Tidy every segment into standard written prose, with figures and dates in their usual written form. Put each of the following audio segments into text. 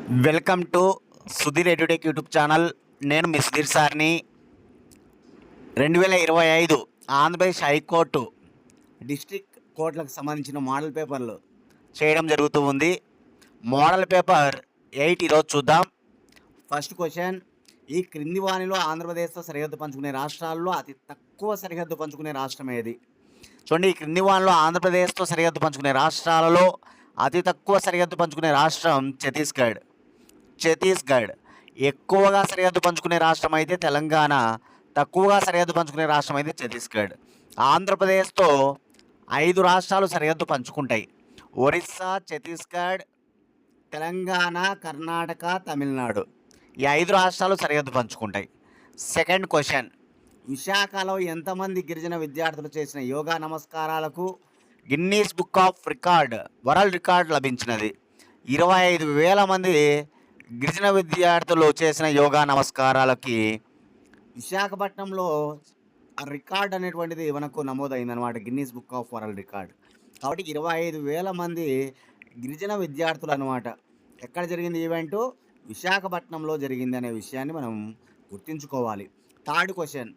Welcome to Sudheer edutech YouTube channel. నేను మీ సుధీర్ సార్ని. 2025 Andhra Pradesh high court district కోర్టులకు సంబంధించిన మోడల్ పేపర్లు చేయడం జరుగుతూ ఉంది. మోడల్ పేపర్ 8 ఈరోజు చూద్దాం. ఫస్ట్ క్వశ్చన్, ఈ క్రింది వాణిలో ఆంధ్రప్రదేశ్తో సరిహద్దు పంచుకునే రాష్ట్రాల్లో అతి తక్కువ సరిహద్దు పంచుకునే రాష్ట్రం ఏది? చూడండి, ఈ క్రింది వాణిలో ఆంధ్రప్రదేశ్తో సరిహద్దు పంచుకునే రాష్ట్రాలలో అతి తక్కువ సరిహద్దు పంచుకునే రాష్ట్రం ఛత్తీస్గఢ్. ఎక్కువగా సరిహద్దు పంచుకునే రాష్ట్రం అయితే తెలంగాణ, తక్కువగా సరిహద్దు పంచుకునే రాష్ట్రం అయితే ఛత్తీస్గఢ్. ఆంధ్రప్రదేశ్తో 5 రాష్ట్రాలు సరిహద్దు పంచుకుంటాయి: ఒరిస్సా, ఛత్తీస్గఢ్, తెలంగాణ, కర్ణాటక, తమిళనాడు. ఈ 5 రాష్ట్రాలు సరిహద్దు పంచుకుంటాయి. సెకండ్ క్వశ్చన్, విశాఖలో ఎంతమంది గిరిజన విద్యార్థులు చేసిన యోగా నమస్కారాలకు Guinness Book of World Record లభించినది? 25,000 మంది గిరిజన విద్యార్థులు చేసిన యోగా నమస్కారాలకి విశాఖపట్నంలో రికార్డ్ అనేటువంటిది మనకు నమోదైందనమాట, Guinness Book of World Record. కాబట్టి 25,000 మంది గిరిజన విద్యార్థులు అనమాట. ఎక్కడ జరిగింది ఈవెంటు? విశాఖపట్నంలో జరిగింది అనే విషయాన్ని మనం గుర్తుంచుకోవాలి. Third question,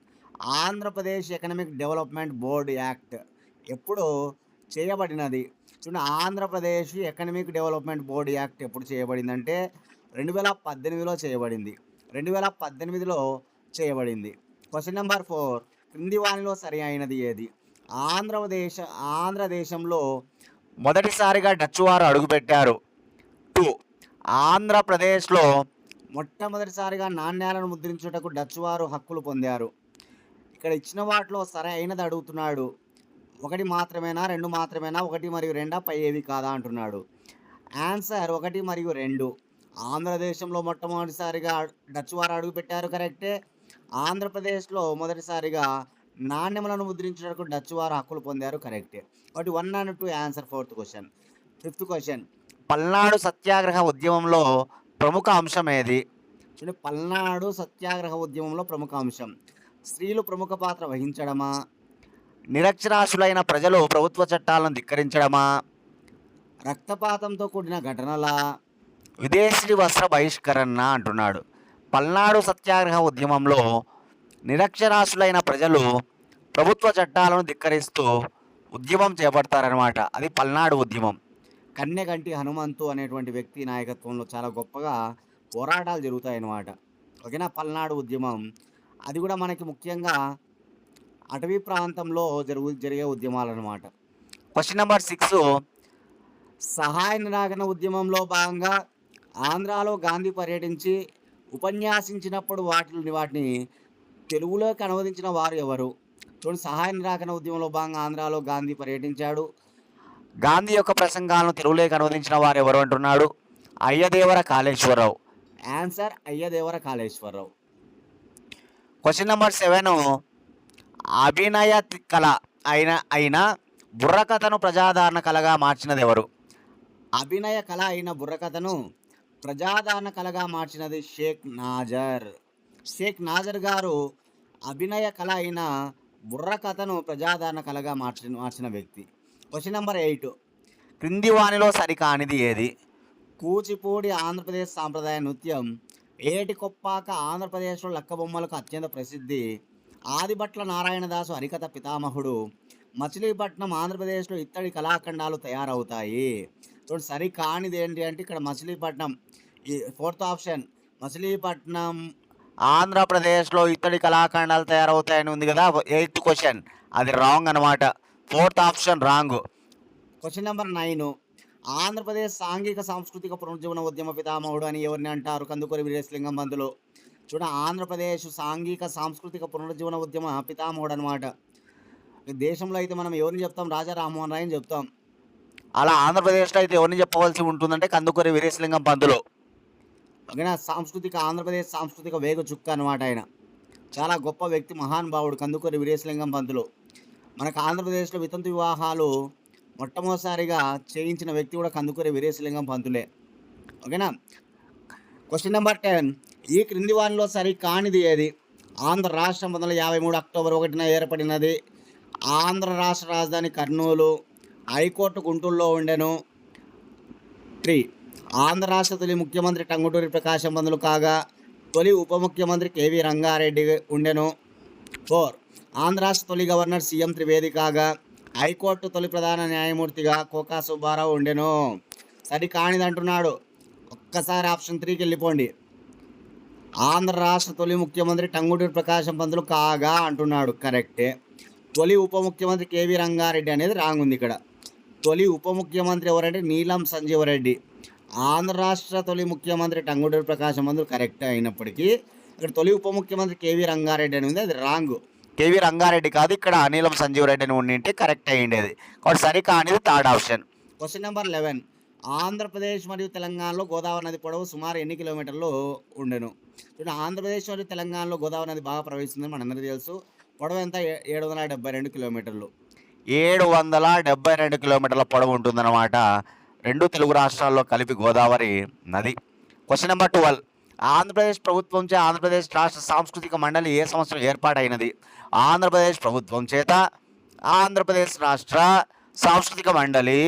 Andhra Pradesh economic development board act ఎప్పుడు చేయబడినది? చూడండి, Andhra Pradesh economic development board act ఎప్పుడు చేయబడిందంటే 2018లో చేయబడింది. 2018లో చేయబడింది. క్వశ్చన్ నెంబర్ 4, క్రింది వానిలో సరి అయినది ఏది? ఆంధ్రదేశంలో మొదటిసారిగా డచ్ వారు అడుగుపెట్టారు. 2, ఆంధ్రప్రదేశ్లో మొట్టమొదటిసారిగా నాణ్యాలను ముద్రించుటకు డచ్ వారు హక్కులు పొందారు. ఇక్కడ ఇచ్చిన వాటిలో సరి అయినది అడుగుతున్నాడు. 1 మాత్రమేనా, 2 మాత్రమేనా, 1 మరియు 2 పై ఏవి కాదా అంటున్నాడు. ఆన్సర్ 1 మరియు 2. ఆంధ్రదేశంలో మొట్టమొదటిసారిగా డచ్ వారు అడుగుపెట్టారు, కరెక్టే. ఆంధ్రప్రదేశ్లో మొదటిసారిగా నాణ్యములను ముద్రించడానికి డచ్ వారు హక్కులు పొందారు, కరెక్టే. కాబట్టి 1 and 2 answer. Fourth question. Fifth question, Palnadu సత్యాగ్రహ ఉద్యమంలో ప్రముఖ అంశం ఏది? చూడండి, పల్నాడు సత్యాగ్రహ ఉద్యమంలో ప్రముఖ అంశం స్త్రీలు ప్రముఖ పాత్ర వహించడమా, నిరక్షరాస్యులైన ప్రజలు ప్రభుత్వ చట్టాలను ధిక్కరించడమా, రక్తపాతంతో కూడిన ఘటనలా, విదేశీ వస్త్ర బహిష్కరణ అంటున్నాడు. పల్నాడు సత్యాగ్రహ ఉద్యమంలో నిరక్షరాస్యులైన ప్రజలు ప్రభుత్వ చట్టాలను ధిక్కరిస్తూ ఉద్యమం చేపడతారనమాట. అది పల్నాడు ఉద్యమం. కన్నెగంటి హనుమంతు అనేటువంటి వ్యక్తి నాయకత్వంలో చాలా గొప్పగా పోరాటాలు జరుగుతాయన్నమాట. ఓకేనా? పల్నాడు ఉద్యమం అది కూడా మనకి ముఖ్యంగా అటవీ ప్రాంతంలో జరిగే ఉద్యమాలు అనమాట. క్వశ్చన్ నెంబర్ 6, సహాయ నిరాకరణ ఉద్యమంలో భాగంగా ఆంధ్రాలో గాంధీ పర్యటించి ఉపన్యాసించినప్పుడు వాటిని తెలుగులోకి అనువదించిన వారు ఎవరు? చూడండి, సహాయ నిరాకరణ ఉద్యమంలో భాగంగా ఆంధ్రాలో గాంధీ పర్యటించాడు. గాంధీ యొక్క ప్రసంగాలను తెలుగులోకి అనువదించిన వారు ఎవరు అంటున్నాడు. Ayyadevara Kaleswara Rao. Answer Ayyadevara Kaleswara Rao. Question number 7, అభినయ కళ అయిన బుర్రకథను ప్రజాదరణ కళగా మార్చినది ఎవరు? అభినయ కళ అయిన బుర్రకథను ప్రజాదరణ కళగా మార్చినది షేక్ నాజర్ గారు అభినయ కళ అయిన బుర్రకథను ప్రజాదరణ కళగా మార్చిన వ్యక్తి. క్వశ్చన్ నెంబర్ 8, క్రింది వానిలో సరికానిది ఏది? కూచిపూడి ఆంధ్రప్రదేశ్ సాంప్రదాయ నృత్యం. ఏటికొప్పాక ఆంధ్రప్రదేశ్లో లక్కబొమ్మలకు అత్యంత ప్రసిద్ధి. ఆదిభట్ల నారాయణదాసు హరికథ పితామహుడు. మచిలీపట్నం ఆంధ్రప్రదేశ్లో ఇత్తడి కళాఖండాలు తయారవుతాయి. చూడండి, సరి కానిది ఏంటి అంటే ఇక్కడ మచిలీపట్నం. ఈ ఫోర్త్ ఆప్షన్, మచిలీపట్నం ఆంధ్రప్రదేశ్లో ఇత్తడి కళాఖండాలు తయారవుతాయని ఉంది కదా. 8th క్వశ్చన్ అది రాంగ్ అనమాట. 4th option wrong. Question number 9, Andhra Pradesh సాంఘిక సాంస్కృతిక పునరుజ్జీవన ఉద్యమ పితామహుడు అని ఎవరిని అంటారు? కందుకూరి వీరేశలింగం పంతులు. చూడండి, ఆంధ్రప్రదేశ్ సాంఘిక సాంస్కృతిక పునరుజ్జీవన ఉద్యమ పితామహుడు అనమాట. దేశంలో అయితే మనం ఎవరిని చెప్తాం? రాజా రామ్మోహన్ రాయ్ అని చెప్తాం. అలా ఆంధ్రప్రదేశ్లో అయితే ఎవరిని చెప్పవలసి ఉంటుందంటే కందుకూరి వీరేశలింగం పంతులు. ఓకేనా? ఆంధ్రప్రదేశ్ సాంస్కృతిక వేగ చుక్క అనమాట. ఆయన చాలా గొప్ప వ్యక్తి, మహానుభావుడు కందుకూరి వీరేశలింగం పంతులు. మనకు ఆంధ్రప్రదేశ్లో వితంతు వివాహాలు మొట్టమొదటిసారిగా చేయించిన వ్యక్తి కూడా కందుకూరి వీరేశలింగం పంతులే. ఓకేనా? క్వశ్చన్ నెంబర్ 10, ఈ క్రింది వానిలో సరి కానిది ఏది? ఆంధ్ర రాష్ట్రం 1953 అక్టోబర్ 1న ఏర్పడినది. ఆంధ్ర రాష్ట్ర రాజధాని కర్నూలు. హైకోర్టు గుంటూరులో ఉండెను. 3, ఆంధ్ర రాష్ట్ర తొలి ముఖ్యమంత్రి టంగుటూరి ప్రకాశం పంతులు కాగా తొలి ఉప ముఖ్యమంత్రి కేవీ రంగారెడ్డి ఉండెను. 4. ఆంధ్ర రాష్ట్ర తొలి గవర్నర్ సీఎం త్రివేది కాగా హైకోర్టు తొలి ప్రధాన న్యాయమూర్తిగా కోకా సుబ్బారావు ఉండెను. సరి కానిదంటున్నాడు. ఒక్కసారి ఆప్షన్ 3కి వెళ్ళిపోండి. ఆంధ్ర రాష్ట్ర తొలి ముఖ్యమంత్రి టంగుటూరి ప్రకాశం పంతులు కాగా అంటున్నాడు. కరెక్టే. తొలి ఉప ముఖ్యమంత్రి కేవీ రంగారెడ్డి అనేది రాంగ్ ఉంది ఇక్కడ. తొలి ఉప ముఖ్యమంత్రి ఎవరంటే నీలం సంజీవరెడ్డి. ఆంధ్ర రాష్ట్ర తొలి ముఖ్యమంత్రి టంగుటూరి ప్రకాశం పంతులు కరెక్ట్ అయినప్పటికీ ఇక్కడ తొలి ఉప ముఖ్యమంత్రి కేవీ రంగారెడ్డి అని ఉంది, అది రాంగ్. కేవీ రంగారెడ్డి కాదు, ఇక్కడ నీలం సంజీవరెడ్డి అని ఉండింటే కరెక్ట్ అయ్యిండేది. కాబట్టి సరి కానిది third option. Question number 11. Andhra Pradesh మరియు తెలంగాణలో గోదావరి నది పొడవు సుమారు ఎన్ని కిలోమీటర్లు ఉండెను? చూడండి, ఆంధ్రప్రదేశ్ మరియు తెలంగాణలో గోదావరి నది బాగా ప్రవహిస్తుందని మనందరికీ తెలుసు. పొడవు ఎంత? 772 కిలోమీటర్లు. 772 కిలోమీటర్ల పొడవు ఉంటుందన్నమాట. రెండు తెలుగు రాష్ట్రాల్లో కలిపి గోదావరి నది. Question number 12. ఆంధ్రప్రదేశ్ ప్రభుత్వంచే ఆంధ్రప్రదేశ్ రాష్ట్ర సాంస్కృతిక మండలి ఏ సంవత్సరం ఏర్పాటైనది? ఆంధ్రప్రదేశ్ ప్రభుత్వం చేత ఆంధ్రప్రదేశ్ రాష్ట్ర సాంస్కృతిక మండలి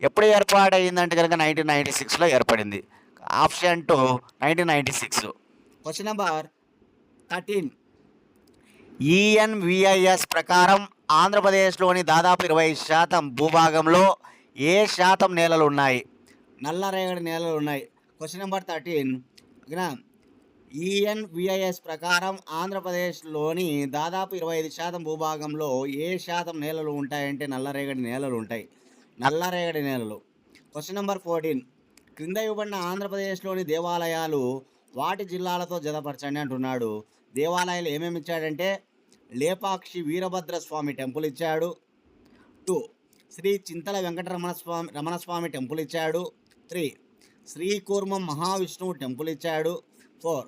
ఎప్పుడు ఏర్పాటైందంటే కనుక 1996లో ఏర్పడింది. ఆప్షన్ 2 1996. Question number 13. ఈఎన్విఐఎస్ ప్రకారం ఆంధ్రప్రదేశ్లోని దాదాపు 20% భూభాగంలో ఏ శాతం నేలలు ఉన్నాయి? నల్లరేగడి నేలలు ఉన్నాయి. Question number 13. ఓకేనా? ఈఎన్విఐఎస్ ప్రకారం ఆంధ్రప్రదేశ్లోని దాదాపు 25% భూభాగంలో ఏ శాతం నేలలు ఉంటాయంటే నల్లరేగడి నేలలు ఉంటాయి. నల్లరేగడి నేలలు. Question number 14. క్రింద ఇవ్వబడిన ఆంధ్రప్రదేశ్లోని దేవాలయాలు వాటి జిల్లాలతో జతపరచండి అంటున్నాడు. దేవాలయాలు ఏమేమి ఇచ్చాడంటే లేపాక్షి వీరభద్ర స్వామి టెంపుల్ ఇచ్చాడు. 2. శ్రీ చింతల రమణస్వామి టెంపుల్ ఇచ్చాడు. 3. శ్రీకూర్మం మహావిష్ణువు టెంపుల్ ఇచ్చాడు. 4.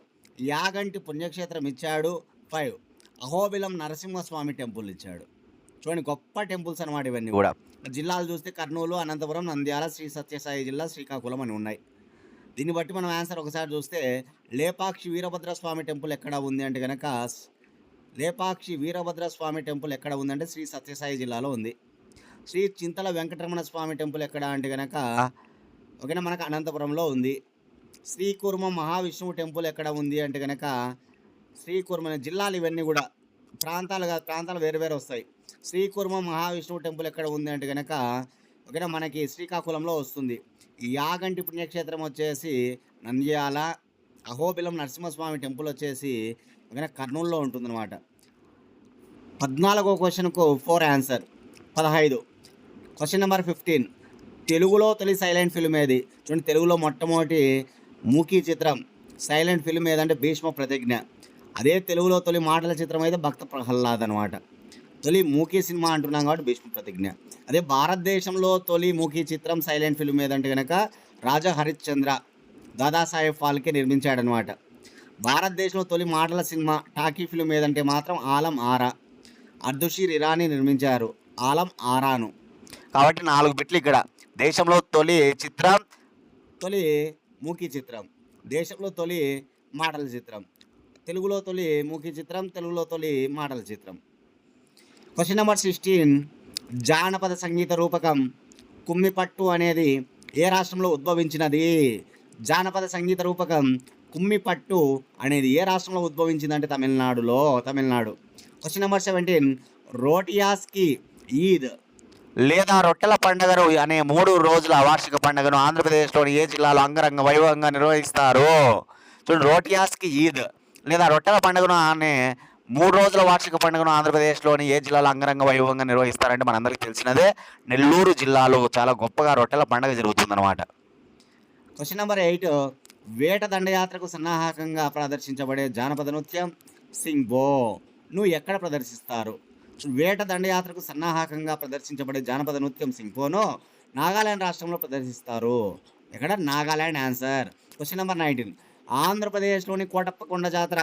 యాగంటి పుణ్యక్షేత్రం ఇచ్చాడు. 5. అహోబిలం నరసింహస్వామి టెంపుల్ ఇచ్చాడు. చూడండి, గొప్ప టెంపుల్స్ అన్నమాట ఇవన్నీ కూడా. జిల్లాలు చూస్తే కర్నూలు, అనంతపురం, నంద్యాల, శ్రీ సత్యసాయి జిల్లా, శ్రీకాకుళం అని ఉన్నాయి. దీన్ని బట్టి మనం ఆన్సర్ ఒకసారి చూస్తే లేపాక్షి వీరభద్ర స్వామి టెంపుల్ ఎక్కడ ఉంది అంటే కనుక లేపాక్షి వీరభద్ర స్వామి టెంపుల్ ఎక్కడ ఉందంటే శ్రీ సత్యసాయి జిల్లాలో ఉంది. శ్రీ చింతల వెంకటరమణ స్వామి టెంపుల్ ఎక్కడ అంటే కనుక ఓకేనా మనకు అనంతపురంలో ఉంది. శ్రీకూర్మం మహావిష్ణువు టెంపుల్ ఎక్కడ ఉంది అంటే కనుక శ్రీకూర్మం జిల్లాలు ఇవన్నీ కూడా ప్రాంతాలు వేరు వేరు వస్తాయి. శ్రీకూర్మం మహావిష్ణువు టెంపుల్ ఎక్కడ ఉంది అంటే కనుక ఓకేనా మనకి శ్రీకాకుళంలో వస్తుంది. యాగంటి పుణ్యక్షేత్రం వచ్చేసి నంద్యాల, అహోబిలం నరసింహస్వామి టెంపుల్ వచ్చేసి ఓకేనా కర్నూలులో ఉంటుందన్నమాట. 14వ క్వశ్చన్కు 4 ఆన్సర్. 15. Question number 15. తెలుగులో తొలి సైలెంట్ ఫిల్మ్ ఏది? చూడండి, తెలుగులో మొట్టమొదటి మూకీ చిత్రం సైలెంట్ ఫిల్మ్ ఏదంటే భీష్మ ప్రతిజ్ఞ. అదే తెలుగులో తొలి మాటల చిత్రం అయితే భక్త ప్రహ్లాద్ అనమాట. తొలి మూకీ సినిమా అంటున్నాం కాబట్టి భీష్మ ప్రతిజ్ఞ. అదే భారతదేశంలో తొలి మూకీ చిత్రం సైలెంట్ ఫిల్మ్ ఏదంటే కనుక రాజా హరిశ్చంద్ర దాదాసాహెబ్ ఫాల్కే నిర్మించాడనమాట. భారతదేశంలో తొలి మాటల సినిమా టాకీ ఫిల్మ్ ఏదంటే మాత్రం ఆలం ఆరా, అర్దుషీర్ ఇరానీ నిర్మించారు ఆలం ఆరాను. కాబట్టి 4 బిట్లు ఇక్కడ. దేశంలో తొలి చిత్రం తొలి మూకీ చిత్రం, దేశంలో తొలి మాటల చిత్రం, తెలుగులో తొలి మూకీ చిత్రం, తెలుగులో తొలి మాటల చిత్రం. Question number 16. జానపద సంగీత రూపకం కుమ్మిపట్టు అనేది ఏ రాష్ట్రంలో ఉద్భవించినది? జానపద సంగీత రూపకం కుమ్మిపట్టు అనేది ఏ రాష్ట్రంలో ఉద్భవించిందంటే తమిళనాడు. Question number 17. రోటియాస్కి ఈద్ లేదా రొట్టెల పండుగను అనే 3 రోజుల వార్షిక పండుగను ఆంధ్రప్రదేశ్లోని ఏ జిల్లాలో అంగరంగ వైభవంగా నిర్వహిస్తారు? చూడండి, రోటియాస్కి ఈద్ లేదా రొట్టెల పండుగను అనే 3 రోజుల వార్షిక పండుగను ఆంధ్రప్రదేశ్లోని ఏ జిల్లాలో అంగరంగ వైభవంగా నిర్వహిస్తారంటే మనందరికీ తెలిసినదే నెల్లూరు జిల్లాలో చాలా గొప్పగా రొట్టెల పండుగ జరుగుతుందన్నమాట. Question number 8. వేట దండయాత్రకు సన్నాహకంగా ప్రదర్శించబడే జానపద నృత్యం సింగ్బోను ఎక్కడ ప్రదర్శిస్తారు? వేట దండయాత్రకు సన్నాహకంగా ప్రదర్శించబడే జానపద నృత్యం సింగ్బోను నాగాలాండ్ రాష్ట్రంలో ప్రదర్శిస్తారు. ఎక్కడ? నాగాలాండ్ ఆన్సర్. Question number 19. ఆంధ్రప్రదేశ్లోని కోటప్పకొండ జాతర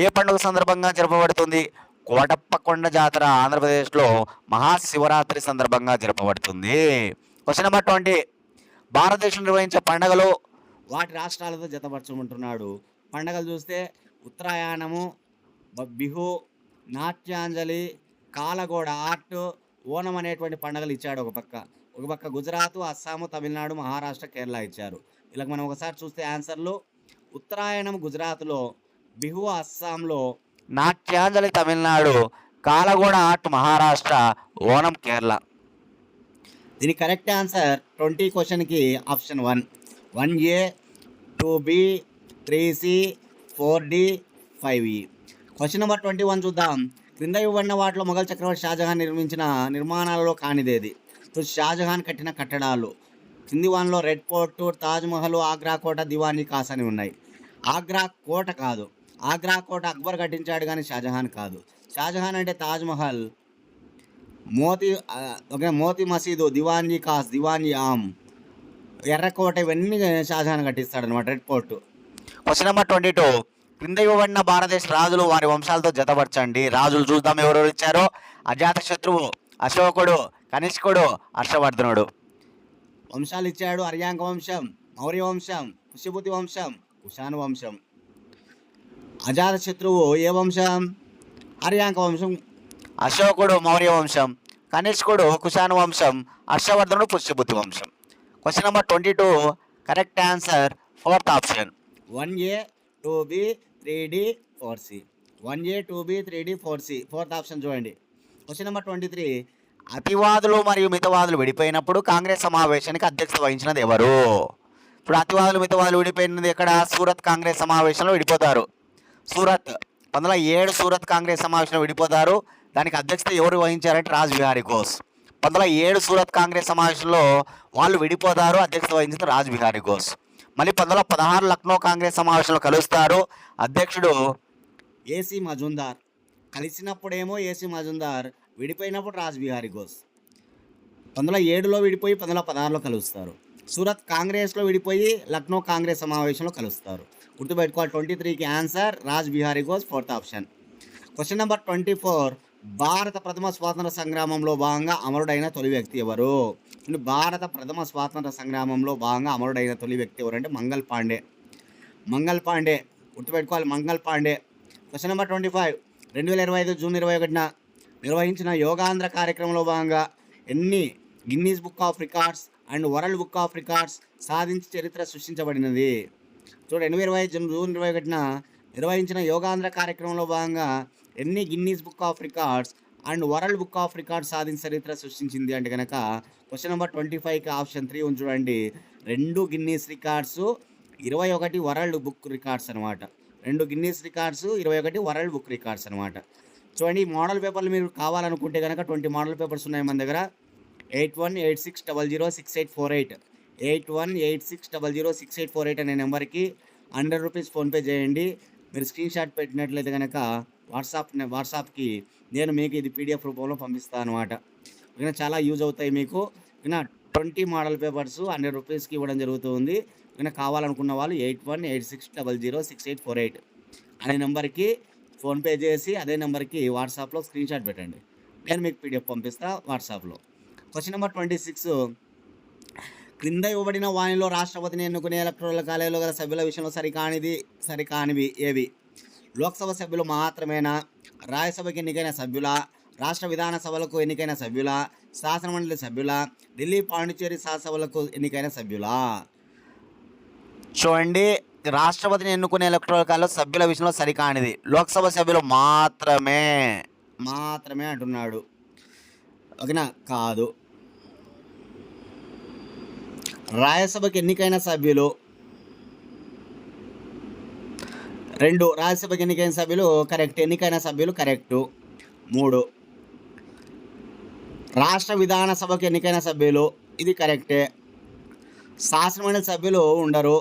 ఏ పండుగ సందర్భంగా జరపబడుతుంది? కోటప్పకొండ జాతర ఆంధ్రప్రదేశ్లో మహాశివరాత్రి సందర్భంగా జరపబడుతుంది. Question number 20. భారతదేశం నిర్వహించే పండుగలు వాటి రాష్ట్రాలతో జతపరచమంటున్నాడు. పండుగలు చూస్తే ఉత్తరాయణము, బిహు, నాట్యాంజలి, కాలగోడ ఆర్ట్, ఓనం అనేటువంటి పండుగలు ఇచ్చాడు. ఒక పక్క గుజరాత్, అస్సాము, తమిళనాడు, మహారాష్ట్ర, కేరళ ఇచ్చారు. ఇలా మనం ఒకసారి చూస్తే ఆన్సర్లు: ఉత్తరాయణం గుజరాత్లో, బిహు అస్సాంలో, నాట్యాంజలి తమిళనాడు, కాలగోడ ఆర్ట్ మహారాష్ట్ర, ఓనం కేరళ. దీని కరెక్ట్ ఆన్సర్ 20 క్వశ్చన్కి option 1, 1A, 2B, 3C, 4D, 5E. Question number 21 చూద్దాం. క్రింద ఇవ్వబడిన వాటిలో మొఘల్ చక్రవర్తి షాజహాన్ నిర్మించిన నిర్మాణాలలో కానిదేది? షాజహాన్ కట్టిన కట్టడాలు కింది వాన్లో రెడ్ ఫోర్ట్, తాజ్మహల్, ఆగ్రా కోట, దివానీ ఖాస్ అని ఉన్నాయి. ఆగ్రా కోట కాదు, ఆగ్రా కోట అక్బర్ కట్టించాడు కానీ షాజహాన్ కాదు. షాజహాన్ అంటే తాజ్మహల్, మోతీ మసీదు, దివానీ ఖాస్, దివానీ ఆమ్, ఎర్రకోట, ఇవన్నీ షాజహాన్ కట్టిస్తాడు అనమాట, రెడ్ ఫోర్ట్. Question number 22. క్రింద ఇవ్వబడిన భారతదేశ రాజులు వారి వంశాలతో జతపరచండి. రాజులు చూద్దాం ఎవరెవరు ఇచ్చారో: అజాతశత్రువు, అశోకుడు, కనిష్కుడు, హర్షవర్ధనుడు. వంశాలు ఇచ్చాడు: అర్యాంక వంశం, మౌర్య వంశం, పుష్యభూతి వంశం, కుషాణ వంశం. అజాతశత్రువు ఏ వంశం? అర్యాంక వంశం. అశోకుడు మౌర్య వంశం, కనిష్కుడు కుషాణ వంశం, హర్షవర్ధనుడు పుష్యభూతి వంశం. Question number 22 correct answer 4th option, 1A, 2B, 3D, 4C. 1A, 2B, 3D, 4C, 4th option చూడండి. Question number 23. అతివాదులు మరియు మితవాదులు విడిపోయినప్పుడు కాంగ్రెస్ సమావేశానికి అధ్యక్షత వహించినది ఎవరు? ఇప్పుడు అతివాదులు మితవాదులు విడిపోయినది ఎక్కడ? సూరత్ కాంగ్రెస్ సమావేశంలో విడిపోతారు. సూరత్ 1907 సూరత్ కాంగ్రెస్ సమావేశంలో విడిపోతారు. దానికి అధ్యక్షత ఎవరు వహించారంటే రాజ్ బిహారీ ఘోష్. 1907 సూరత్ కాంగ్రెస్ సమావేశంలో వాళ్ళు విడిపోతారు, అధ్యక్షత వహించిన రాజ్ బిహారీ ఘోష్. మళ్ళీ 1916 లక్నో కాంగ్రెస్ సమావేశంలో కలుస్తారు, అధ్యక్షుడు ఏసీ మజుందార్. కలిసినప్పుడేమో ఏసీ మజుందార్, విడిపోయినప్పుడు రాజ్ బిహారీ ఘోష్. 1907లో విడిపోయి 1916లో కలుస్తారు. సూరత్ కాంగ్రెస్లో విడిపోయి లక్నో కాంగ్రెస్ సమావేశంలో కలుస్తారు. గుర్తుపెట్టుకోవాలి. 23కి answer Rash Behari Ghosh, 4th option. Question number 24. భారత ప్రథమ స్వాతంత్ర సంగ్రామంలో భాగంగా అమరుడైన తొలి వ్యక్తి ఎవరు? భారత ప్రథమ స్వాతంత్ర సంగ్రామంలో భాగంగా అమరుడైన తొలి వ్యక్తి ఎవరు అంటే మంగల్ పాండే. మంగల్ పాండే గుర్తుపెట్టుకోవాలి, Mangal Pandey. Question number 25. 2025 June 21న నిర్వహించిన యోగాంధ్ర కార్యక్రమంలో భాగంగా ఎన్ని Guinness Book of Records and World Book of Records సాధించి చరిత్ర సృష్టించబడినది? చూడండి, 2025 జూన్ 21న నిర్వహించిన యోగాంధ్ర కార్యక్రమంలో భాగంగా ఎన్ని Guinness Book of Records and World Book of Records సాధించి చరిత్ర సృష్టించింది అంటే కనుక క్వశ్చన్ నెంబర్ 25కి ఆప్షన్ 3 ఉంది చూడండి. 2 Guinness records, 21 world book records అనమాట. 2 Guinness records, 21 world book records అనమాట. చూడండి, ఈ మోడల్ పేపర్లు మీరు కావాలనుకుంటే కనుక 20 మోడల్ పేపర్స్ ఉన్నాయి మన దగ్గర. 8186006848 8186006848 అనే నెంబర్కి ₹100 ఫోన్పే చేయండి. మీరు స్క్రీన్ షాట్ పెట్టినట్లయితే కనుక వాట్సాప్కి నేను మీకు ఇది PDF రూపంలో పంపిస్తాను అనమాట. ఇంకా చాలా యూజ్ అవుతాయి మీకు. ఇంకా 20 మోడల్ పేపర్స్ ₹100కి ఇవ్వడం జరుగుతుంది. ఇంకా కావాలనుకున్న వాళ్ళు 8186006848 అనే నెంబర్కి ఫోన్పే చేసి అదే నెంబర్కి వాట్సాప్లో స్క్రీన్ షాట్ పెట్టండి. నేను మీకు PDF పంపిస్తా వాట్సాప్లో. Question number 26. క్రింద ఇవ్వబడిన వాణిలో రాష్ట్రపతిని ఎన్నుకునే ఎలక్టోరల్ కాలేజీలో గల సభ్యుల విషయంలో సరికానివి ఏవి? లోక్సభ సభ్యులు మాత్రమేనా? రాజ్యసభకి ఎన్నికైన సభ్యుల? రాష్ట్ర విధానసభలకు ఎన్నికైన సభ్యుల? శాసనమండలి సభ్యుల? ఢిల్లీ పాండిచేరి శాసనసభలకు ఎన్నికైన సభ్యుల? చూడండి, రాష్ట్రపతిని ఎన్నుకునే ఎలక్టోరల్ కాలేజీలో సభ్యుల విషయంలో సరికానిది. లోక్సభ సభ్యులు మాత్రమే అంటున్నాడు. ఓకేనా? కాదు. రాజ్యసభకి ఎన్నికైన సభ్యులు 2, రాజ్యసభకి ఎన్నికైన సభ్యులు కరెక్ట్, ఎన్నికైన సభ్యులు కరెక్టు 3. రాష్ట్ర విధానసభకు ఎన్నికైన సభ్యులు ఇది కరెక్టే. శాసనమండలి సభ్యులు ఉండరు.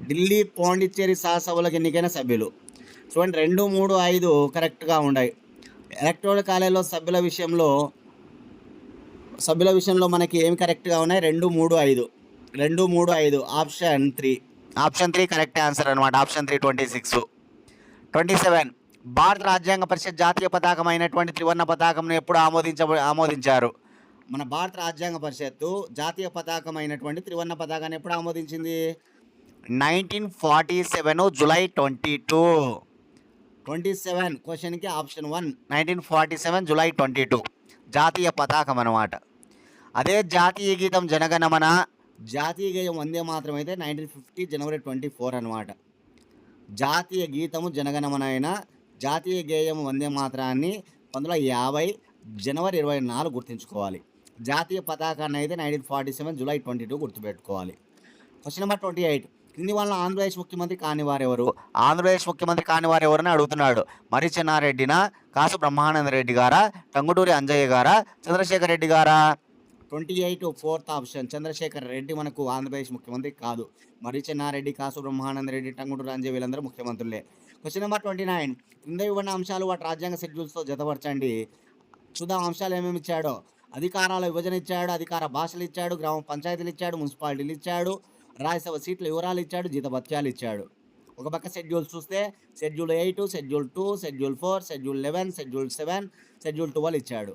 ఢిల్లీ పాండిచ్చేరి శాసనసభలకు ఎన్నికైన సభ్యులు. చూడండి, 2, 3, 5 కరెక్ట్గా ఉన్నాయి. ఎలక్టోరల్ కాలేజీలో సభ్యుల విషయంలో మనకి ఏమి కరెక్ట్గా ఉన్నాయి? 2, 3, 5 ఆప్షన్ 3 కరెక్ట్ ఆన్సర్ అనమాట. ఆప్షన్ 3 26. 27. భారత రాజ్యాంగ పరిషత్ జాతీయ పతాకం అయినటువంటి త్రివర్ణ పతాకంను ఎప్పుడు ఆమోదించారు? మన భారత రాజ్యాంగ పరిషత్తు జాతీయ పతాకం అయినటువంటి త్రివర్ణ పతాకాన్ని ఎప్పుడు ఆమోదించింది? 1947 జూలై 22. 27 క్వశ్చన్కి ఆప్షన్ 1 1947 జూలై 22 జాతీయ పతాకం అనమాట. అదే జాతీయ గీతం జనగణమన, జాతీయ గేయం వందే మాతరం అయితే 1950 జనవరి 24 అనమాట. జాతీయ గీతము జనగణమన అయిన జాతీయ గేయం వందే మాతరాన్ని 1950 జనవరి 24 గుర్తుంచుకోవాలి. జాతీయ పతాకాన్ని అయితే 1947 జూలై 22 గుర్తుపెట్టుకోవాలి. Question number 28. కింది వాళ్ళ ఆంధ్రప్రదేశ్ ముఖ్యమంత్రి కానివారెవరు? ఆంధ్రప్రదేశ్ ముఖ్యమంత్రి కానివారెవరని అడుగుతున్నాడు. మరి చెన్నారెడ్డినా, కాసు బ్రహ్మానంద రెడ్డి గారా, టంగుటూరి అంజయ్య గారా, చంద్రశేఖర్ రెడ్డి గారా? 28 ఫోర్త్ ఆప్షన్ చంద్రశేఖర్ రెడ్డి మనకు ఆంధ్రప్రదేశ్ ముఖ్యమంత్రి కాదు. మరి చెన్నారెడ్డి, కాసు బ్రహ్మానంద రెడ్డి, టంగుటూరి అంజయ్య వీళ్ళందరూ ముఖ్యమంత్రులే. Question number 29. కింద ఇవ్వబడిన అంశాలు వాటి రాజ్యాంగ షెడ్యూల్స్తో జతపరచండి. చూద్దాం అంశాలు ఏమేమి ఇచ్చాడో. అధికారాల విభజన ఇచ్చాడు, అధికార భాషలు ఇచ్చాడు, గ్రామ పంచాయతీలు ఇచ్చాడు, మున్సిపాలిటీలు ఇచ్చాడు, రాజ్యసభ సీట్ల వివరాలు ఇచ్చాడు, జీతభత్యాలు ఇచ్చాడు. ఒక పక్క షెడ్యూల్స్ చూస్తే schedule 8, schedule 2, schedule 4, schedule 11, schedule 7, schedule 12 ఇచ్చాడు.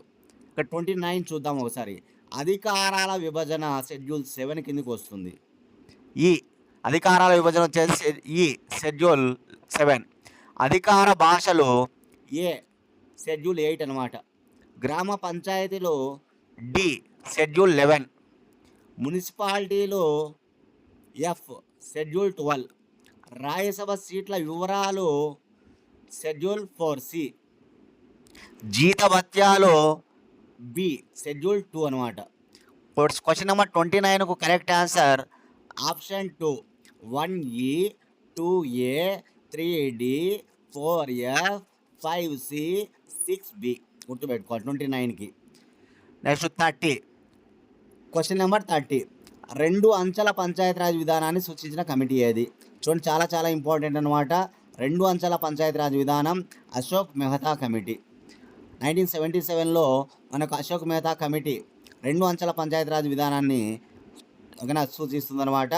ఇక్కడ 29 చూద్దాం ఒకసారి. అధికారాల విభజన షెడ్యూల్ 7 కిందకి వస్తుంది. ఈ అధికారాల విభజన వచ్చేసి ఈ షెడ్యూల్ 7. అధికార భాషలు ఏ షెడ్యూల్ 8 అనమాట. గ్రామ పంచాయతీలు డి షెడ్యూల్ 11. మున్సిపాలిటీలు ఎఫ్ షెడ్యూల్ 12. రాజ్యసభ సీట్ల వివరాలు షెడ్యూల్ 4సి. జీతభత్యాలు బి షెడ్యూల్ 2 అనమాట. క్వశ్చన్ నెంబర్ 29కు correct answer option 2 1E 2A 3D 4F 5C 6B గుర్తుపెట్టుకోవాలి 29కి. నెక్స్ట్ 30. Question number 30. 2 అంచెల పంచాయతీరాజ్ విధానాన్ని సూచించిన కమిటీ ఏది? చూడండి చాలా చాలా ఇంపార్టెంట్ అనమాట. 2 అంచెల పంచాయతీరాజ్ విధానం అశోక్ మెహతా కమిటీ. 1977లో మనకు అశోక్ మెహతా కమిటీ 2 అంచెల పంచాయతీరాజ్ విధానాన్ని సూచిస్తుందన్నమాట.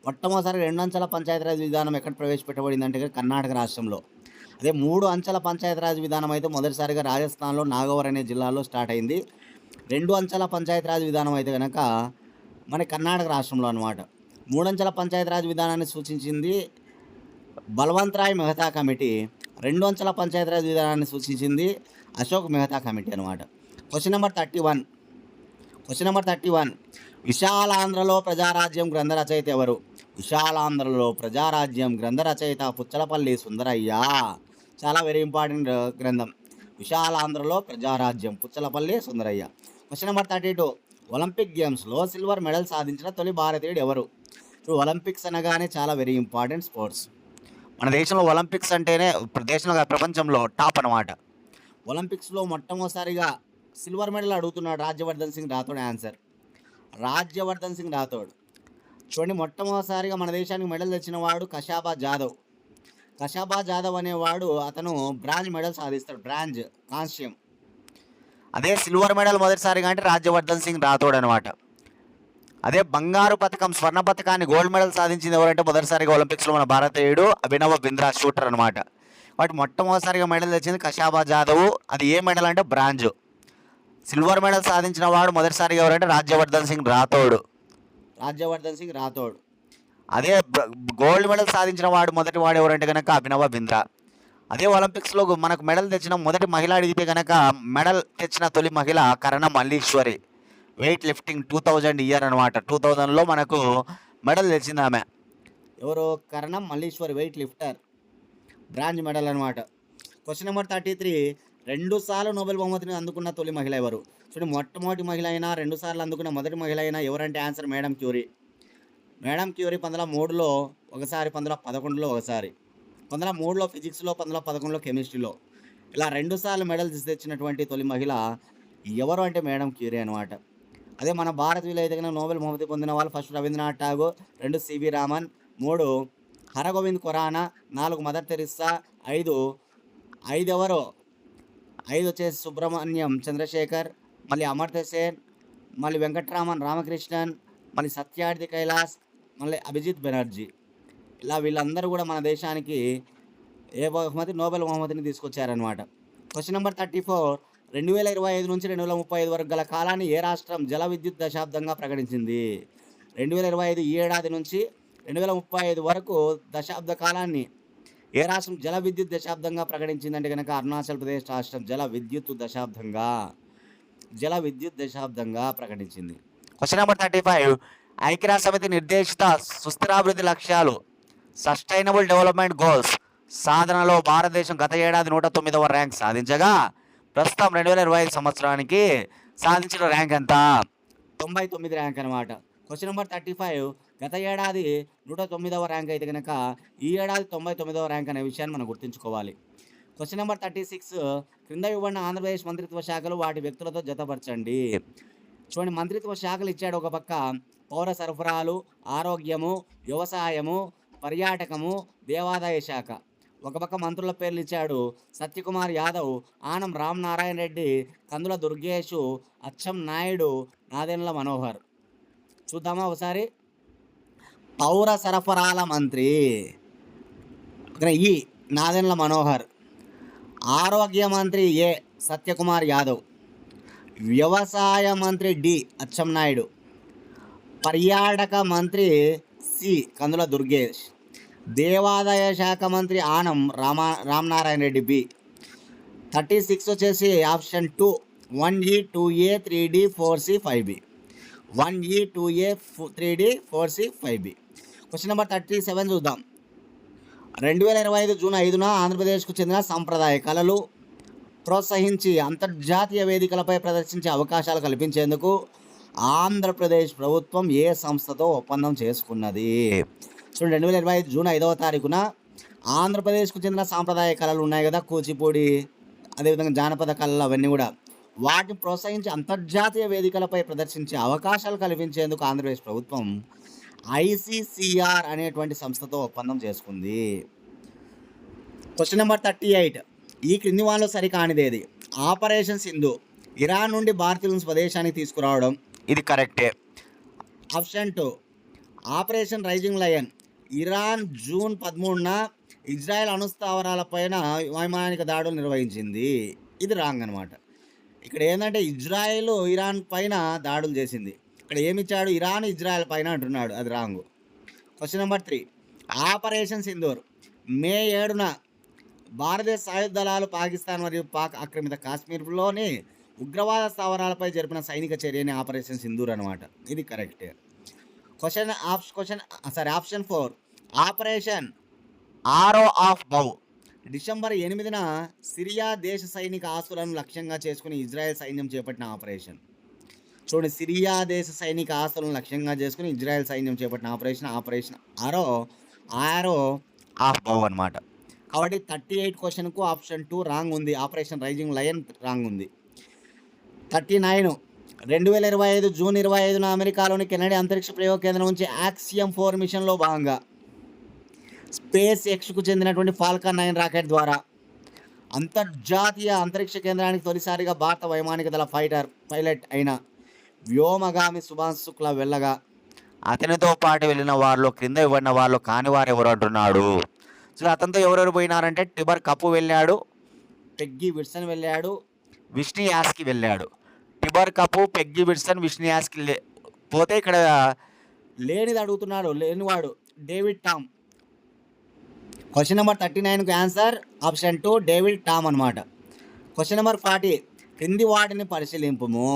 మొట్టమొదటిసారి 2 అంచెల పంచాయతీరాజ్ విధానం ఎక్కడ ప్రవేశపెట్టబడిందంటే కర్ణాటక రాష్ట్రంలో. అదే 3 అంచెల పంచాయతీరాజ్ విధానం అయితే మొదటిసారిగా రాజస్థాన్లో నాగౌర్ అనే జిల్లాలో స్టార్ట్ అయింది. 2 అంచెల పంచాయతీరాజ్ విధానం అయితే కనుక మన కర్ణాటక రాష్ట్రంలో అనమాట. 3 అంచెల పంచాయతీరాజ్ విధానాన్ని సూచించింది బల్వంతరాయ్ మెహతా కమిటీ. 2 అంచెల పంచాయతీరాజ్ విధానాన్ని సూచించింది అశోక్ మెహతా కమిటీ అనమాట. Question number 31. విశాలాంధ్రలో ప్రజారాజ్యం గ్రంథ రచయిత ఎవరు? విశాలాంధ్రలో ప్రజారాజ్యం గ్రంథ రచయిత పుచ్చలపల్లి సుందరయ్య. చాలా వెరీ ఇంపార్టెంట్ గ్రంథం. Vishalandhralo Prajarajyam Puchalapalli Sundarayya. Question number 32. Olympic గేమ్స్లో సిల్వర్ మెడల్ సాధించిన తొలి భారతీయుడు ఎవరు? ఒలింపిక్స్ అనగానే చాలా వెరీ ఇంపార్టెంట్ స్పోర్ట్స్. మన దేశంలో ఒలింపిక్స్ అంటేనే దేశంలో ప్రపంచంలో టాప్ అనమాట. ఒలింపిక్స్లో మొట్టమొదటిసారిగా సిల్వర్ మెడల్ అడుగుతున్నాడు రాజ్యవర్ధన్ సింగ్ రాథోడ్. ఆన్సర్ రాజ్యవర్ధన్ సింగ్ రాథోడ్. చూడండి మొట్టమొదటిసారిగా మన దేశానికి మెడల్ తెచ్చిన వాడు కశాబా జాదవ్ అనేవాడు. అతను బ్రాంజ్ మెడల్ సాధిస్తాడు, బ్రాంజ్ కాంస్యం. అదే సిల్వర్ మెడల్ మొదటిసారిగా అంటే రాజ్యవర్ధన్ సింగ్ రాథోడ్ అనమాట. అదే బంగారు పథకం స్వర్ణ పథకాన్ని గోల్డ్ మెడల్ సాధించింది ఎవరంటే మొదటిసారిగా ఒలింపిక్స్లో మన భారతీయుడు అభినవ్ బింద్రా షూటర్ అనమాట. వాటి మొట్టమొదటిసారిగా మెడల్ తెచ్చింది కశాబా జాదవ్. అది ఏ మెడల్ అంటే బ్రాంజ్. సిల్వర్ మెడల్ సాధించిన వాడు మొదటిసారిగా ఎవరంటే రాజ్యవర్ధన్ సింగ్ రాథోడ్. అదే గోల్డ్ మెడల్ సాధించిన వాడు మొదటి వాడు ఎవరంటే కనుక అభినవ్ బింద్రా. అదే ఒలింపిక్స్లో మనకు మెడల్ తెచ్చిన మొదటి మహిళ అడిగితే కనుక మెడల్ తెచ్చిన తొలి మహిళ Karnam Malleswari. Weight lifting 2000 year అనమాట. 2000లో మనకు మెడల్ తెచ్చింది ఆమె. ఎవరు? Karnam Malleswari, weight lifter, bronze medal అనమాట. Question number 33. 2 సార్లు నోబెల్ బహుమతిని అందుకున్న తొలి మహిళ ఎవరు? చూడండి మొట్టమొదటి మహిళ అయినా 2 సార్లు అందుకున్న మొదటి మహిళ అయినా ఎవరంటే ఆన్సర్ మేడం క్యూరీ. 1903లో ఒకసారి, 1911లో ఒకసారి, 1903లో ఫిజిక్స్లో, 1911లో కెమిస్ట్రీలో, ఇలా 2 సార్లు మెడల్స్ తెచ్చినటువంటి తొలి మహిళ ఎవరు అంటే మేడం క్యూరీ అనమాట. అదే మన భారతీయులు అయితే కనుక నోబెల్ బహుమతి పొందిన వాళ్ళు first Rabindranath Tagore, 2 CV Raman, 3 Hargobind Khorana, 4 Mother Teresa, 5 ఎవరు? 5 వచ్చేసి సుబ్రహ్మణ్యం చంద్రశేఖర్, మళ్ళీ అమర్త్య సేన్, మళ్ళీ వెంకట్రామన్ రామకృష్ణన్, మళ్ళీ సత్యార్థి కైలాస్, మళ్ళీ అభిజిత్ బెనర్జీ. ఇలా వీళ్ళందరూ కూడా మన దేశానికి నోబెల్ బహుమతిని తీసుకొచ్చారనమాట. Question number 34. 2025 నుంచి 2035 వరకు గల కాలాన్ని ఏ రాష్ట్రం జల విద్యుత్ దశాబ్దంగా ప్రకటించింది? 2025 ఈ ఏడాది నుంచి 2035 వరకు దశాబ్ద కాలాన్ని ఏ రాష్ట్రం జల విద్యుత్ దశాబ్దంగా ప్రకటించిందంటే కనుక అరుణాచల్ ప్రదేశ్ రాష్ట్రం జల విద్యుత్ దశాబ్దంగా ప్రకటించింది. Question number 35. ఐక్యరాజ్య సమితి నిర్దేశిత సుస్థిరాభివృద్ధి లక్ష్యాలు సస్టైనబుల్ డెవలప్మెంట్ గోల్స్ సాధనలో భారతదేశం గత ఏడాది 109వ ర్యాంక్ సాధించగా ప్రస్తుతం 2025 సంవత్సరానికి సాధించిన ర్యాంక్ ఎంత? 99 ర్యాంక్ అనమాట. క్వశ్చన్ నెంబర్ 35 గత ఏడాది 109వ ర్యాంక్ అయితే కనుక ఈ ఏడాది 99వ ర్యాంక్ అనే విషయాన్ని మనం గుర్తుంచుకోవాలి. క్వశ్చన్ నెంబర్ 36 క్రింద ఇవ్వబడిన ఆంధ్రప్రదేశ్ మంత్రిత్వ శాఖలు వాటి వ్యక్తులతో జతపరచండి. చూడండి, మంత్రిత్వ శాఖలు ఇచ్చాడు. ఒక పక్క పౌర సరఫరాలు, ఆరోగ్యము, వ్యవసాయము, పర్యాటకము, దేవాదాయ శాఖ. ఒక పక్క మంత్రుల పేర్లు ఇచ్చాడు. సత్యకుమార్ యాదవ్, ఆనం రామనారాయణ రెడ్డి, కందుల దుర్గేషు, అచ్చం నాయుడు, నాదెండ్ల మనోహర్. చూద్దామా ఒకసారి. పౌర సరఫరాల మంత్రి ఈ నాదెండ్ల మనోహర్, ఆరోగ్య మంత్రి ఏ సత్యకుమార్ యాదవ్, వ్యవసాయ మంత్రి డి అచ్చం నాయుడు, పర్యాటక మంత్రి సి కందుల దుర్గేష్, దేవాదాయ శాఖ మంత్రి ఆనం రామనారాయణ రెడ్డి బి. 36 వచ్చేసి option 2 1E 2A 3D 4C 5B. 1E 2A 3D 4C 5B. Question number 37 చూద్దాం. 2025 జూన్ 5న ఆంధ్రప్రదేశ్కు చెందిన సాంప్రదాయ కళలు ప్రోత్సహించి అంతర్జాతీయ వేదికలపై ప్రదర్శించే అవకాశాలు కల్పించేందుకు ఆంధ్రప్రదేశ్ ప్రభుత్వం ఏ సంస్థతో ఒప్పందం చేసుకున్నది? చూడండి, 2025 జూన్ 5వ తారీఖున ఆంధ్రప్రదేశ్కు చెందిన సాంప్రదాయ కళలు ఉన్నాయి కదా, కూచిపూడి, అదేవిధంగా జానపద కళలు, అవన్నీ కూడా వాటిని ప్రోత్సహించి అంతర్జాతీయ వేదికలపై ప్రదర్శించే అవకాశాలు కల్పించేందుకు ఆంధ్రప్రదేశ్ ప్రభుత్వం ICCR అనేటువంటి సంస్థతో ఒప్పందం చేసుకుంది. క్వశ్చన్ నెంబర్ 38 ఈ క్రింది వాళ్ళలో సరికానిదేది? ఆపరేషన్ సింధు ఇరాన్ నుండి భారతీయులను స్వదేశానికి తీసుకురావడం, ఇది కరెక్టే. Option 2 Operation Rising Lion Iran June 13న ఇజ్రాయెల్ అణుస్థావరాలపైన వైమానిక దాడులు నిర్వహించింది, ఇది రాంగ్ అనమాట. ఇక్కడ ఏంటంటే ఇజ్రాయెల్ ఇరాన్ పైన దాడులు చేసింది. ఇక్కడ ఏమిచ్చాడు? ఇరాన్ ఇజ్రాయెల్ పైన అంటున్నాడు, అది wrong. Question number 3 Operation Sindoor May 7న భారతదేశ సాయుధ దళాలు పాకిస్తాన్ మరియు పాక్ ఆక్రమిత కాశ్మీర్లోని ఉగ్రవాద స్థావరాలపై జరిపిన సైనిక చర్యని ఆపరేషన్ సింధూర్ అనమాట, ఇది కరెక్టే. ఆప్షన్ 4 ఆపరేషన్ ఆరో ఆఫ్ బౌ డిసెంబర్ 8న సిరియా దేశ సైనిక ఆస్తులను లక్ష్యంగా చేసుకుని ఇజ్రాయెల్ సైన్యం చేపట్టిన ఆపరేషన్. చూడండి, సిరియా దేశ సైనిక ఆస్తులను లక్ష్యంగా చేసుకుని ఇజ్రాయెల్ సైన్యం చేపట్టిన ఆపరేషన్ ఆరో ఆఫ్ బౌ అనమాట. కాబట్టి 38 క్వశ్చన్కు ఆప్షన్ 2 రాంగ్ ఉంది. ఆపరేషన్ రైజింగ్ లయన్ రాంగ్ ఉంది. 39 2025 జూన్ 25న అమెరికాలోని కెనడీ అంతరిక్ష ప్రయోగ కేంద్రం నుంచి యాక్సియం 4 మిషన్లో భాగంగా స్పేస్ ఎక్స్కు చెందినటువంటి ఫాల్కన్ 9 రాకెట్ ద్వారా అంతర్జాతీయ అంతరిక్ష కేంద్రానికి తొలిసారిగా భారత వైమానిక దళ పైలట్ అయిన వ్యోమగామి సుభాష్ శుక్లా వెళ్ళగా అతనితో పాటు వెళ్ళిన వారిలో క్రింద ఇవ్వడిన వారిలో కాని వారు ఎవరు అంటున్నాడు. సో అతనితో ఎవరెవరు పోయినారంటే టిబర్ కపు వెళ్ళాడు, పెగ్గి విల్సన్ వెళ్ళాడు, విష్ణుయాస్కి వెళ్ళాడు. టిబర్ కపు, పెగ్గి విల్సన్, విష్ణుయాస్కి పోతే ఇక్కడ లేనిది అడుగుతున్నాడు, లేనివాడు డేవిడ్ టామ్. క్వశ్చన్ నెంబర్ 39కు ఆన్సర్ ఆప్షన్ 2 డేవిడ్ టామ్ అనమాట. క్వశ్చన్ నెంబర్ 40 క్రింది వాటిని పరిశీలింపుము.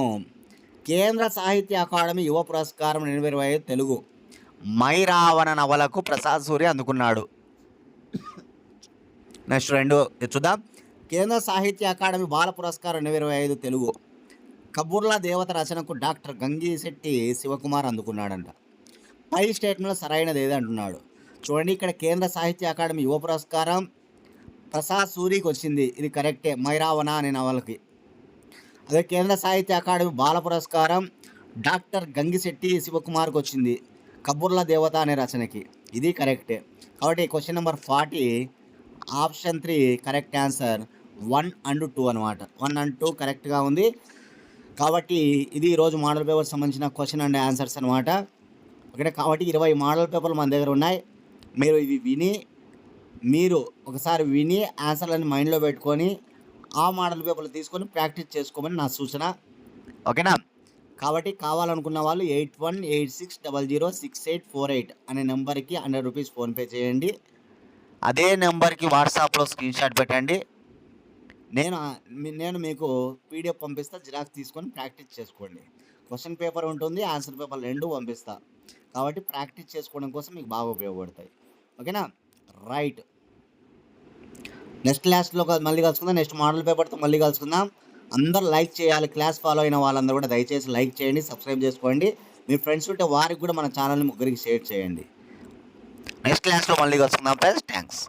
కేంద్ర సాహిత్య అకాడమీ యువ పురస్కారం 2025 తెలుగు మైరావణ నవలకు ప్రసాద్ సూర్య అందుకున్నాడు. నెక్స్ట్ 2 చూద్దాం. కేంద్ర సాహిత్య అకాడమీ బాల పురస్కారం 2025 తెలుగు కబుర్ల దేవత రచనకు డాక్టర్ గంగిశెట్టి శివకుమార్ అందుకున్నాడంట. పై స్టేట్మెంట్లో సరైనది ఏది అంటున్నాడు. చూడండి, ఇక్కడ కేంద్ర సాహిత్య అకాడమీ యువ పురస్కారం ప్రసాద్ సూరికి వచ్చింది, ఇది కరెక్టే, మైరావణ అనే నవలకి. అదే కేంద్ర సాహిత్య అకాడమీ బాల పురస్కారం డాక్టర్ గంగిశెట్టి శివకుమార్కి వచ్చింది, కబుర్ల దేవత అనే రచనకి, ఇది కరెక్టే. కాబట్టి question number 40 option 3 correct answer 1 and 2 అనమాట. 1 and 2 కరెక్ట్గా ఉంది. కాబట్టి ఇది ఈరోజు మోడల్ పేపర్ సంబంధించిన క్వశ్చన్ అండ్ ఆన్సర్స్ అనమాట. ఓకే, కాబట్టి 20 మోడల్ పేపర్లు మన దగ్గర ఉన్నాయి. మీరు ఇవి మీరు ఒకసారి విని ఆన్సర్లను మైండ్లో పెట్టుకొని ఆ మోడల్ పేపర్లు తీసుకొని ప్రాక్టీస్ చేసుకోమని నా సూచన. ఓకేనా? కాబట్టి కావాలనుకున్న వాళ్ళు 8186006848 అనే నెంబర్కి 100 రూపీస్ ఫోన్పే చేయండి. అదే నెంబర్కి వాట్సాప్లో స్క్రీన్ షాట్ పెట్టండి. నేను మీకు పీడిఎఫ్ పంపిస్తా, జిరాక్స్ తీసుకొని ప్రాక్టీస్ చేసుకోండి. క్వశ్చన్ పేపర్ ఉంటుంది, ఆన్సర్ పేపర్ 2 పంపిస్తా. కాబట్టి ప్రాక్టీస్ చేసుకోవడం కోసం మీకు బాగా ఉపయోగపడతాయి. ఓకేనా? రైట్. నెక్స్ట్ క్లాస్‌లో మళ్ళీ కలుసుకుందాం. నెక్స్ట్ మోడల్ పేపర్‌తో మళ్ళీ కలుసుకుందాం. అందరూ లైక్ చేయాలి. క్లాస్ ఫాలో అయిన వాళ్ళందరూ కూడా దయచేసి లైక్ చేయండి, సబ్స్క్రైబ్ చేసుకోండి. మీ ఫ్రెండ్స్ ఉంటే వారికి కూడా మన ఛానల్‌ని ముగ్గురికి షేర్ చేయండి. నెక్స్ట్ క్లాస్‌లో మళ్ళీ కలుసుకుందాం ఫ్రెండ్స్. థాంక్స్.